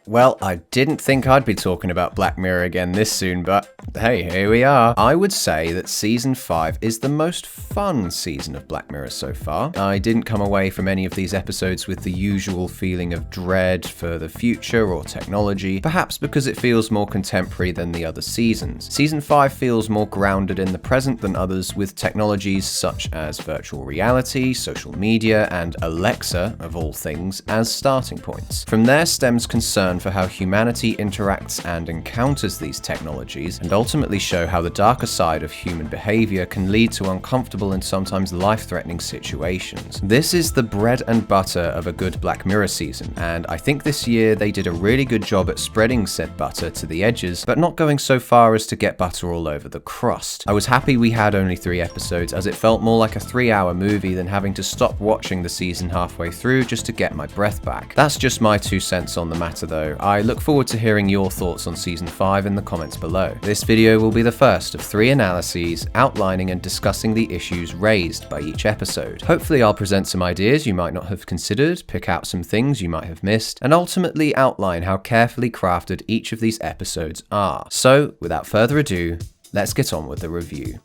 Well, I didn't think I'd be talking about Black Mirror again this soon, but hey, here we are. I would say that Season 5 is the most fun season of Black Mirror so far. I didn't come away from any of these episodes with the usual feeling of dread for the future or technology, perhaps because it feels more contemporary than the other seasons. Season 5 feels more grounded in the present than others, with technologies such as virtual reality, social media, and Alexa, of all things, as starting points. From there stems concern for how humanity interacts and encounters these technologies, and ultimately show how the darker side of human behavior can lead to uncomfortable and sometimes life-threatening situations. This is the bread and butter of a good Black Mirror season, and I think this year they did a really good job at spreading said butter to the edges, but not going so far as to get butter all over the crust. I was happy we had only 3 episodes, as it felt more like a 3-hour movie than having to stop watching the season halfway through just to get my breath back. That's just my 2 cents on the matter though. I look forward to hearing your thoughts on Season 5 in the comments below. This video will be the first of 3 analyses outlining and discussing the issues raised by each episode. Hopefully I'll present some ideas you might not have considered, pick out some things you might have missed, and ultimately outline how carefully crafted each of these episodes are. So, without further ado, let's get on with the review.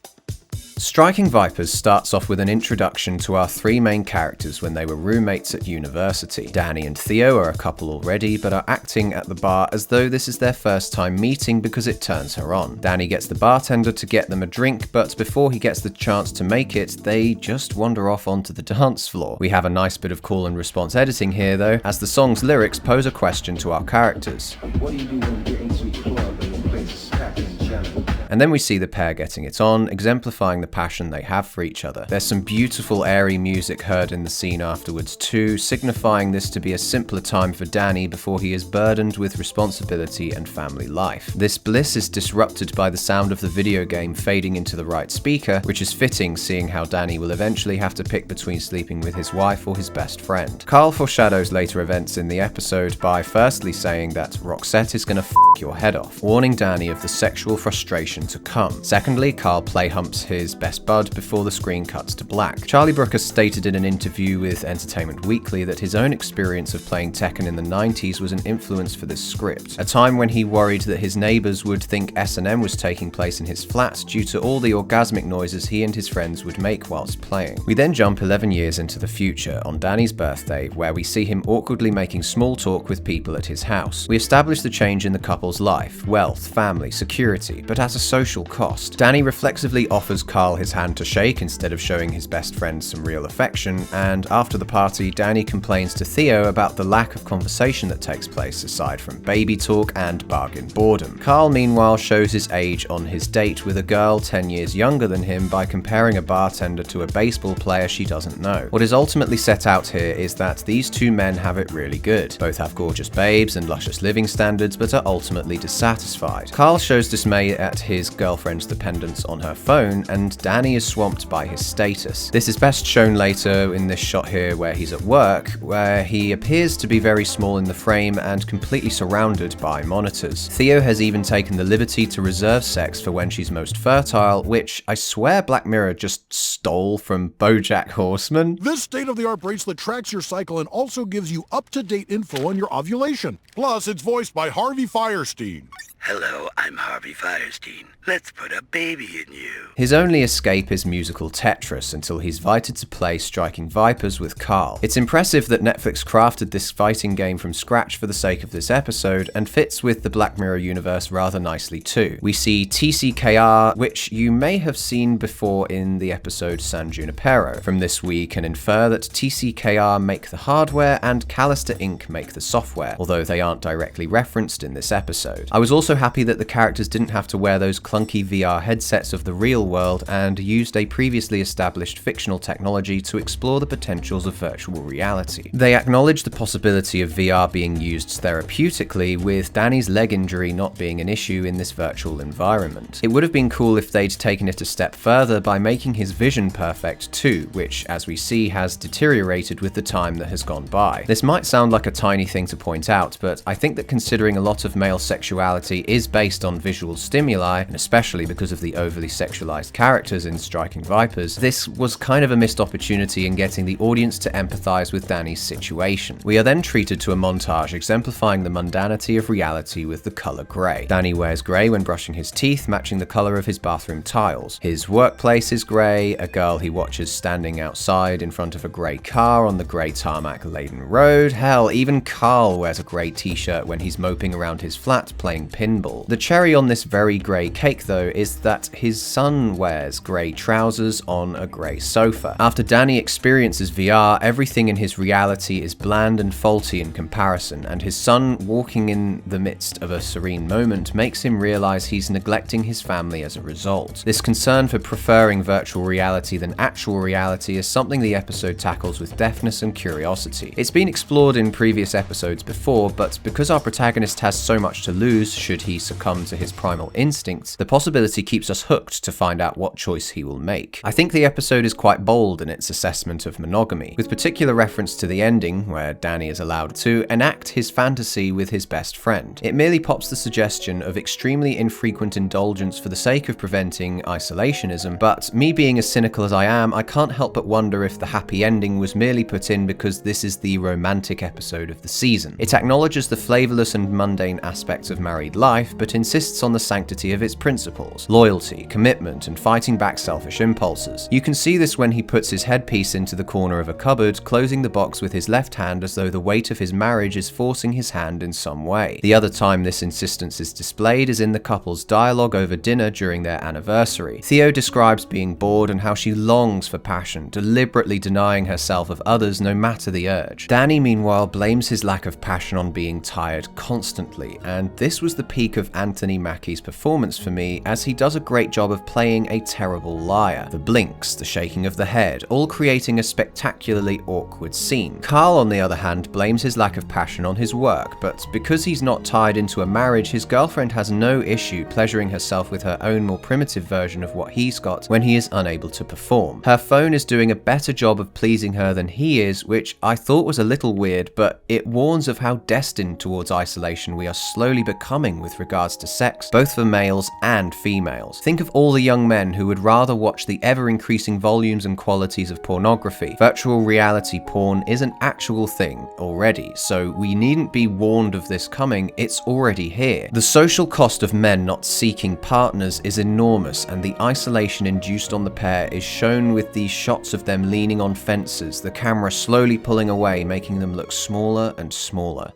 Striking Vipers starts off with an introduction to our 3 main characters when they were roommates at university. Danny and Theo are a couple already, but are acting at the bar as though this is their first time meeting because it turns her on. Danny gets the bartender to get them a drink, but before he gets the chance to make it, they just wander off onto the dance floor. We have a nice bit of call and response editing here though, as the song's lyrics pose a question to our characters. What do you do when you get into a club and the place is packed and jamming? And then we see the pair getting it on, exemplifying the passion they have for each other. There's some beautiful airy music heard in the scene afterwards too, signifying this to be a simpler time for Danny before he is burdened with responsibility and family life. This bliss is disrupted by the sound of the video game fading into the right speaker, which is fitting seeing how Danny will eventually have to pick between sleeping with his wife or his best friend. Carl foreshadows later events in the episode by firstly saying that Roxette is gonna f*** your head off, warning Danny of the sexual frustration to come. Secondly, Carl play humps his best bud before the screen cuts to black. Charlie Brooker stated in an interview with Entertainment Weekly that his own experience of playing Tekken in the 90s was an influence for this script, a time when he worried that his neighbours would think S&M was taking place in his flat due to all the orgasmic noises he and his friends would make whilst playing. We then jump 11 years into the future, on Danny's birthday, where we see him awkwardly making small talk with people at his house. We establish the change in the couple's life, wealth, family, security, but at a social cost. Danny reflexively offers Carl his hand to shake instead of showing his best friend some real affection, and after the party, Danny complains to Theo about the lack of conversation that takes place aside from baby talk and bargain boredom. Carl meanwhile shows his age on his date with a girl 10 years younger than him by comparing a bartender to a baseball player she doesn't know. What is ultimately set out here is that these 2 men have it really good. Both have gorgeous babes and luscious living standards, but are ultimately dissatisfied. Carl shows dismay at his girlfriend's dependence on her phone, and Danny is swamped by his status. This is best shown later in this shot here where he's at work, where he appears to be very small in the frame and completely surrounded by monitors. Theo has even taken the liberty to reserve sex for when she's most fertile, which I swear Black Mirror just stole from BoJack Horseman. This state-of-the-art bracelet tracks your cycle and also gives you up-to-date info on your ovulation. Plus, it's voiced by Harvey Fierstein. Hello, I'm Harvey Fierstein. Let's put a baby in you. His only escape is musical Tetris until he's invited to play Striking Vipers with Carl. It's impressive that Netflix crafted this fighting game from scratch for the sake of this episode, and fits with the Black Mirror universe rather nicely too. We see TCKR, which you may have seen before in the episode San Junipero. From this we can infer that TCKR make the hardware and Callister Inc. make the software, although they aren't directly referenced in this episode. I was also happy that the characters didn't have to wear those clunky VR headsets of the real world and used a previously established fictional technology to explore the potentials of virtual reality. They acknowledge the possibility of VR being used therapeutically, with Danny's leg injury not being an issue in this virtual environment. It would have been cool if they'd taken it a step further by making his vision perfect too, which, as we see, has deteriorated with the time that has gone by. This might sound like a tiny thing to point out, but I think that considering a lot of male sexuality is based on visual stimuli, and especially because of the overly sexualized characters in Striking Vipers, this was kind of a missed opportunity in getting the audience to empathize with Danny's situation. We are then treated to a montage exemplifying the mundanity of reality with the color grey. Danny wears grey when brushing his teeth, matching the color of his bathroom tiles. His workplace is grey, a girl he watches standing outside in front of a grey car on the grey tarmac-laden road. Hell, even Carl wears a grey t-shirt when he's moping around his flat playing pinball. The cherry on this very grey cake, though, is that his son wears grey trousers on a grey sofa. After Danny experiences VR, everything in his reality is bland and faulty in comparison, and his son walking in the midst of a serene moment makes him realize he's neglecting his family as a result. This concern for preferring virtual reality than actual reality is something the episode tackles with deftness and curiosity. It's been explored in previous episodes before, but because our protagonist has so much to lose should he succumb to his primal instincts, the possibility keeps us hooked to find out what choice he will make. I think the episode is quite bold in its assessment of monogamy, with particular reference to the ending, where Danny is allowed to enact his fantasy with his best friend. It merely pops the suggestion of extremely infrequent indulgence for the sake of preventing isolationism, but me being as cynical as I am, I can't help but wonder if the happy ending was merely put in because this is the romantic episode of the season. It acknowledges the flavorless and mundane aspects of married life, but insists on the sanctity of its principles: loyalty, commitment, and fighting back selfish impulses. You can see this when he puts his headpiece into the corner of a cupboard, closing the box with his left hand as though the weight of his marriage is forcing his hand in some way. The other time this insistence is displayed is in the couple's dialogue over dinner during their anniversary. Theo describes being bored and how she longs for passion, deliberately denying herself of others no matter the urge. Danny, meanwhile, blames his lack of passion on being tired constantly, and this was the peak of Anthony Mackie's performance for me, as he does a great job of playing a terrible liar. The blinks, the shaking of the head, all creating a spectacularly awkward scene. Carl, on the other hand, blames his lack of passion on his work, but because he's not tied into a marriage, his girlfriend has no issue pleasuring herself with her own more primitive version of what he's got when he is unable to perform. Her phone is doing a better job of pleasing her than he is, which I thought was a little weird, but it warns of how destined towards isolation we are slowly becoming with regards to sex, both for males and females. Think of all the young men who would rather watch the ever-increasing volumes and qualities of pornography. Virtual reality porn is an actual thing already, so we needn't be warned of this coming, it's already here. The social cost of men not seeking partners is enormous, and the isolation induced on the pair is shown with these shots of them leaning on fences, the camera slowly pulling away, making them look smaller and smaller.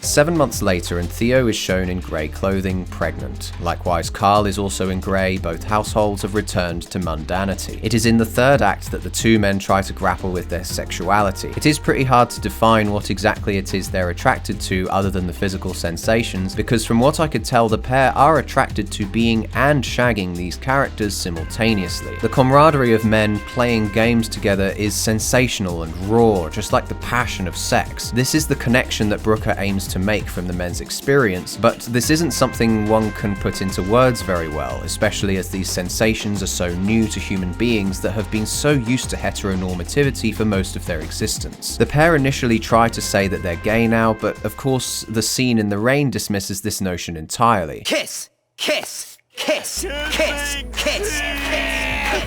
7 months later, and Theo is shown in grey clothing, pregnant. Likewise, Carl is also in grey. Both households have returned to mundanity. It is in the third act that the two men try to grapple with their sexuality. It is pretty hard to define what exactly it is they're attracted to other than the physical sensations, because from what I could tell, the pair are attracted to being and shagging these characters simultaneously. The camaraderie of men playing games together is sensational and raw, just like the passion of sex. This is the connection that Brooker aims to make from the men's experience, but this isn't something one can put into words very well, especially as these sensations are so new to human beings that have been so used to heteronormativity for most of their existence. The pair initially try to say that they're gay now, but of course the scene in the rain dismisses this notion entirely. Kiss! Kiss! Kiss! Kiss! Kiss!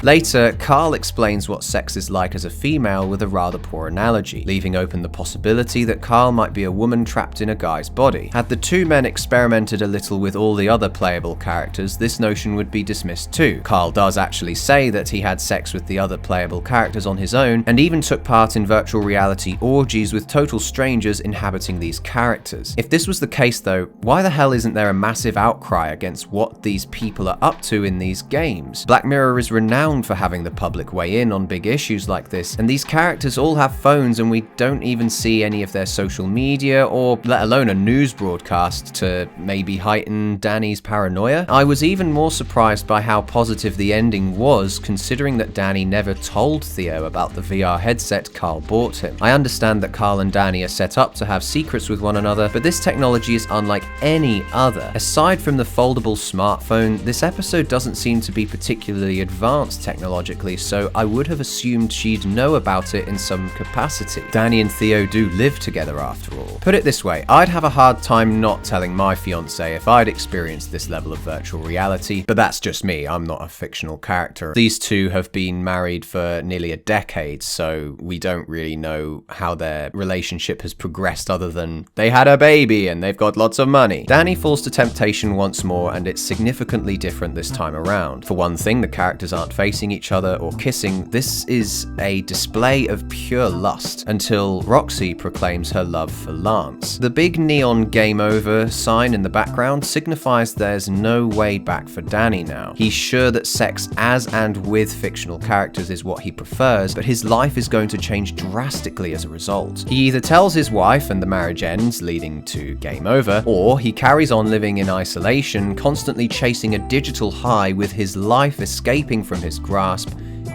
Later, Carl explains what sex is like as a female with a rather poor analogy, leaving open the possibility that Carl might be a woman trapped in a guy's body. Had the two men experimented a little with all the other playable characters, this notion would be dismissed too. Carl does actually say that he had sex with the other playable characters on his own, and even took part in virtual reality orgies with total strangers inhabiting these characters. If this was the case though, why the hell isn't there a massive outcry against what these people are up to in these games? Black Mirror is renowned for having the public weigh in on big issues like this, and these characters all have phones and we don't even see any of their social media, or let alone a news broadcast to maybe heighten Danny's paranoia. I was even more surprised by how positive the ending was, considering that Danny never told Theo about the VR headset Carl bought him. I understand that Carl and Danny are set up to have secrets with one another, but this technology is unlike any other. Aside from the foldable smartphones alone, this episode doesn't seem to be particularly advanced technologically, so I would have assumed she'd know about it in some capacity. Danny and Theo do live together after all. Put it this way, I'd have a hard time not telling my fiancé if I'd experienced this level of virtual reality, but that's just me, I'm not a fictional character. These two have been married for nearly a decade, so we don't really know how their relationship has progressed other than they had a baby and they've got lots of money. Danny falls to temptation once more, and it's significantly different this time around. For one thing, the characters aren't facing each other or kissing. This is a display of pure lust until Roxy proclaims her love for Lance. The big neon game over sign in the background signifies there's no way back for Danny now. He's sure that sex as and with fictional characters is what he prefers, but his life is going to change drastically as a result. He either tells his wife and the marriage ends, leading to game over, or he carries on living in isolation, constantly chasing a digital high with his life escaping from his grasp.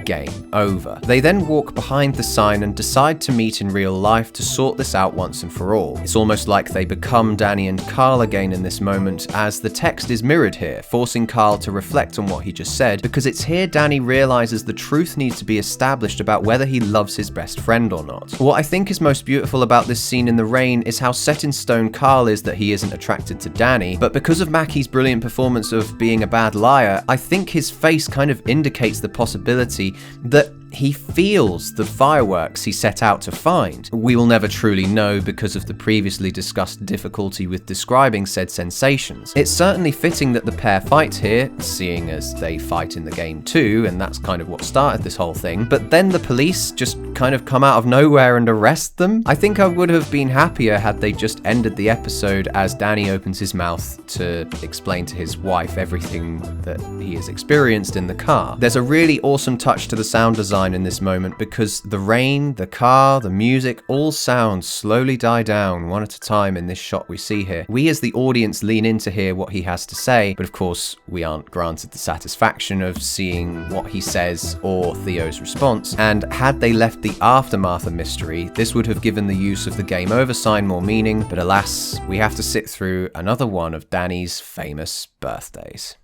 Game over. They then walk behind the sign and decide to meet in real life to sort this out once and for all. It's almost like they become Danny and Carl again in this moment, as the text is mirrored here, forcing Carl to reflect on what he just said, because it's here Danny realizes the truth needs to be established about whether he loves his best friend or not. What I think is most beautiful about this scene in the rain is how set in stone Carl is that he isn't attracted to Danny, but because of Mackie's brilliant performance of being a bad liar, I think his face kind of indicates the possibility that he feels the fireworks he set out to find. We will never truly know because of the previously discussed difficulty with describing said sensations. It's certainly fitting that the pair fight here, seeing as they fight in the game too, and that's kind of what started this whole thing, but then the police just kind of come out of nowhere and arrest them. I think I would have been happier had they just ended the episode as Danny opens his mouth to explain to his wife everything that he has experienced in the car. There's a really awesome touch to the sound design in this moment because the rain, the car, the music, all sounds slowly die down one at a time in this shot we see here. We as the audience lean in to hear what he has to say, but of course we aren't granted the satisfaction of seeing what he says or Theo's response, and had they left the aftermath a mystery, this would have given the use of the game over sign more meaning, but alas, we have to sit through another one of Danny's famous birthdays.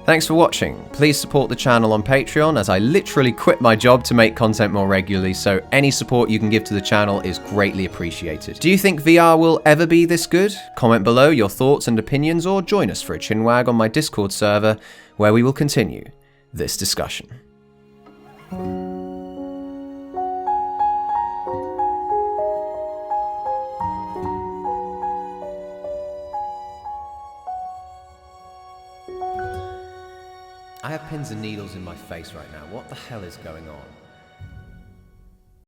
Thanks for watching. Please support the channel on Patreon, as I literally quit my job to make content more regularly, so any support you can give to the channel is greatly appreciated. Do you think VR will ever be this good? Comment below your thoughts and opinions, or join us for a chinwag on my Discord server, where we will continue this discussion. I have pins and needles in my face right now. What the hell is going on?